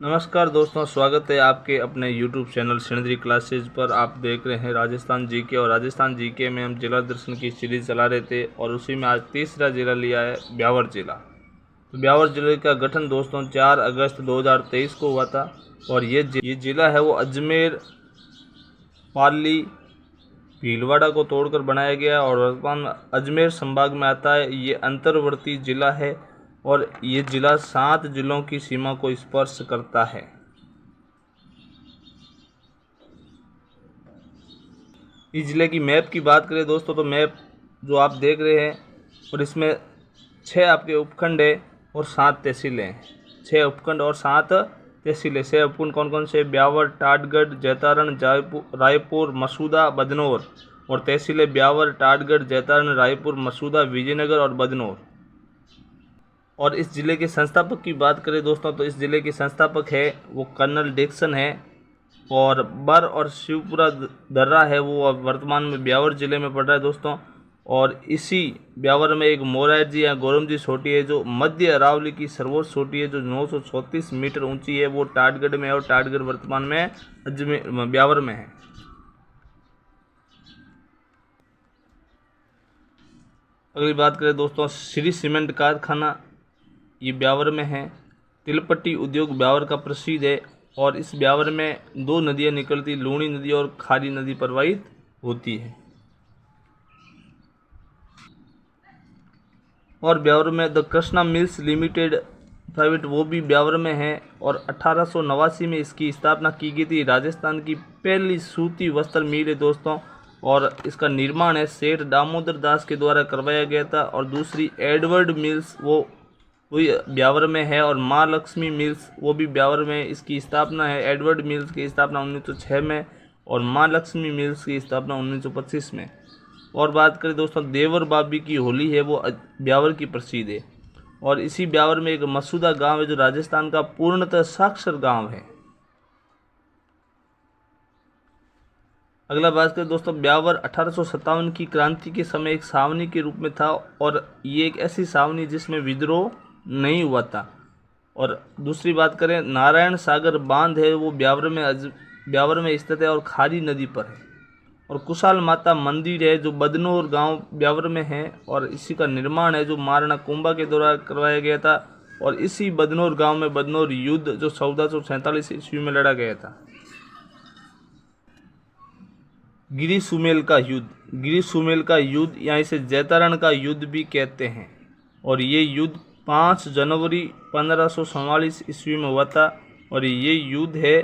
नमस्कार दोस्तों, स्वागत है आपके अपने YouTube चैनल सेनेंद्री क्लासेज पर। आप देख रहे हैं राजस्थान जीके। और राजस्थान जीके में हम जिला दर्शन की सीरीज चला रहे थे और उसी में आज तीसरा जिला लिया है ब्यावर जिला। तो ब्यावर जिले का गठन दोस्तों 4 अगस्त 2023 को हुआ था। और ये जिला है वो अजमेर, पाली, भीलवाड़ा को तोड़कर बनाया गया और वर्तमान अजमेर संभाग में आता है। ये अंतर्वर्ती जिला है और ये जिला 7 जिलों की सीमा को स्पर्श करता है। इस जिले की मैप की बात करें दोस्तों, तो मैप जो आप देख रहे हैं और इसमें 6 आपके उपखंड है और 7 तहसीलें हैं। 6 उपखंड और 7 तहसीलें। 6 उपखंड कौन कौन से? ब्यावर, टाटगढ़, जैतारण, रायपुर, मसूदा, बदनौर। और तहसीलें ब्यावर, टाटगढ़, जैतारण, रायपुर, मसूदा, विजयनगर और बदनौर। और इस ज़िले के संस्थापक की बात करें दोस्तों, तो इस ज़िले के संस्थापक है वो कर्नल डिक्सन है। और बर और शिवपुरा दर्रा है वो वर्तमान में ब्यावर ज़िले में पड़ रहा है दोस्तों। और इसी ब्यावर में एक मोरारजी या गोरमजी चोटी है जो मध्य अरावली की सर्वोच्च चोटी है, जो 934 मीटर ऊंची है। वो टाटगढ़ में है और टाटगढ़ वर्तमान में अजमेर ब्यावर में है। अगली बात करें दोस्तों, श्री सीमेंट कारखाना ये ब्यावर में है। तिलपट्टी उद्योग ब्यावर का प्रसिद्ध है। और इस ब्यावर में 2 नदियाँ निकलती, लूणी नदी और खारी नदी प्रवाहित होती है। और ब्यावर में the Krishna mills limited private वो भी ब्यावर में है। और 1889 में इसकी स्थापना की गई थी। राजस्थान की पहली सूती वस्त्र मिल है दोस्तों। और इसका निर्माण है सेठ दामोदर दास के द्वारा करवाया गया था। और दूसरी एडवर्ड मिल्स वो ब्यावर में है। और माँ लक्ष्मी मिल्स वो भी ब्यावर में इसकी स्थापना है। एडवर्ड मिल्स की स्थापना 1906 में और माँ लक्ष्मी मिल्स की स्थापना 1925 में। और बात करें दोस्तों, देवर बाबी की होली है वो ब्यावर की प्रसिद्ध है। और इसी ब्यावर में एक मसूदा गांव है जो राजस्थान का पूर्णतः साक्षर गांव है। अगला बात करें दोस्तों, ब्यावर 1857 की क्रांति के समय एक छावनी के रूप में था। और ये एक ऐसी छावनी जिसमें विद्रोह नहीं हुआ था। और दूसरी बात करें, नारायण सागर बांध है वो ब्यावर में स्थित है और खारी नदी पर है। और कुशाल माता मंदिर है जो बदनौर गांव ब्यावर में है। और इसी का निर्माण है जो महाराणा कुंभा के द्वारा करवाया गया था। और इसी बदनौर गांव में बदनौर युद्ध जो 1447 ईस्वी में लड़ा गया था। गिरी सुमेल का युद्ध या इसे जैतारण का युद्ध भी कहते हैं। और ये युद्ध 5 जनवरी 1544 ईस्वी में हुआ था। और ये युद्ध है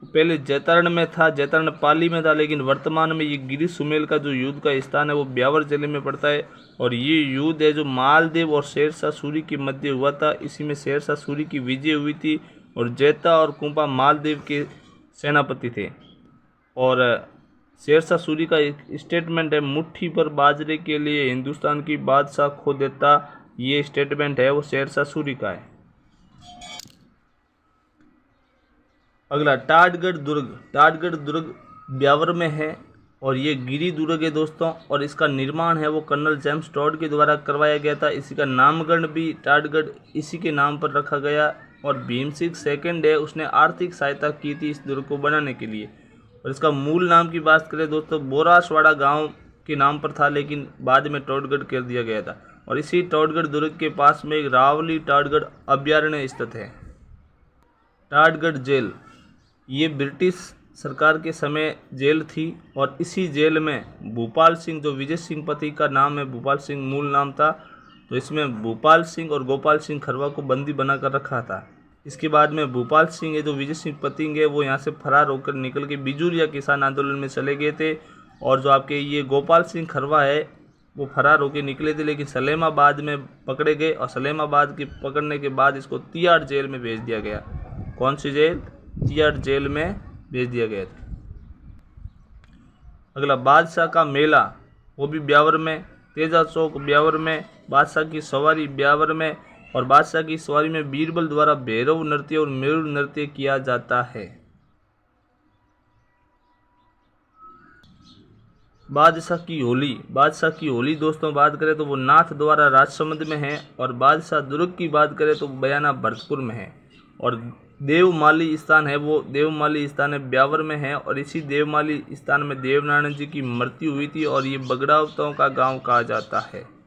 पहले जैतारण में था, जैतारण पाली में था, लेकिन वर्तमान में ये गिरी सुमेल का जो युद्ध का स्थान है वो ब्यावर जिले में पड़ता है। और ये युद्ध है जो मालदेव और शेरशाह सूरी के मध्य हुआ था। इसी में शेरशाह सूरी की विजय हुई थी और जैता और कुंपा मालदेव के सेनापति थे। और शेरशाह सूरी का एक स्टेटमेंट है, मुट्ठी पर बाजरे के लिए हिंदुस्तान की बादशाह खो देता। ये स्टेटमेंट है वो शेरशाह सूरी का है। अगला टाटगढ़ दुर्ग ब्यावर में है और ये गिरी दुर्ग है दोस्तों। और इसका निर्माण है वो कर्नल जेम्स टॉड के द्वारा करवाया गया था। इसी का नामकरण भी टाटगढ़ इसी के नाम पर रखा गया। और भीम सिंह सेकंड है उसने आर्थिक सहायता की थी इस दुर्ग को बनाने के लिए। और इसका मूल नाम की बात करें दोस्तों, बोरासवाड़ा गांव के नाम पर था, लेकिन बाद में टॉडगढ़ कर दिया गया था। और इसी टॉडगढ़ दुर्ग के पास में एक रावली टाटगढ़ अभ्यारण्य स्थित है। टाटगढ़ जेल ये ब्रिटिश सरकार के समय जेल थी। और इसी जेल में भूपाल सिंह जो विजय सिंह पति का नाम है, भूपाल सिंह मूल नाम था, तो इसमें भूपाल सिंह और गोपाल सिंह खरवा को बंदी बनाकर रखा था। इसके बाद में भूपाल सिंह है जो विजय सिंह पति है वो यहाँ से फरार होकर निकल के बिजुरिया किसान आंदोलन में चले गए थे। और जो आपके ये गोपाल सिंह खरवा है वो फरार होकर निकले थे, लेकिन सलेमाबाद में पकड़े गए। और सलेमाबाद के पकड़ने के बाद इसको तिहाड़ जेल में भेज दिया गया। कौन सी जेल? तिहाड़ जेल में भेज दिया गया था। अगला बादशाह का मेला वो भी ब्यावर में। तेजा चौक ब्यावर में। बादशाह की सवारी ब्यावर में। और बादशाह की सवारी में बीरबल द्वारा भैरव नृत्य और मयूर नृत्य किया जाता है। बादशाह की होली दोस्तों बात करें तो वो नाथ द्वारा राजसमंद में है। और बादशाह दुर्ग की बात करें तो बयाना भरतपुर में है। और देवमाली स्थान है वो देवमाली स्थान है ब्यावर में है, और इसी देवमाली स्थान में देवनारायण जी की मृत्यु हुई थी और ये बगड़ावताओं का गांव कहा जाता है।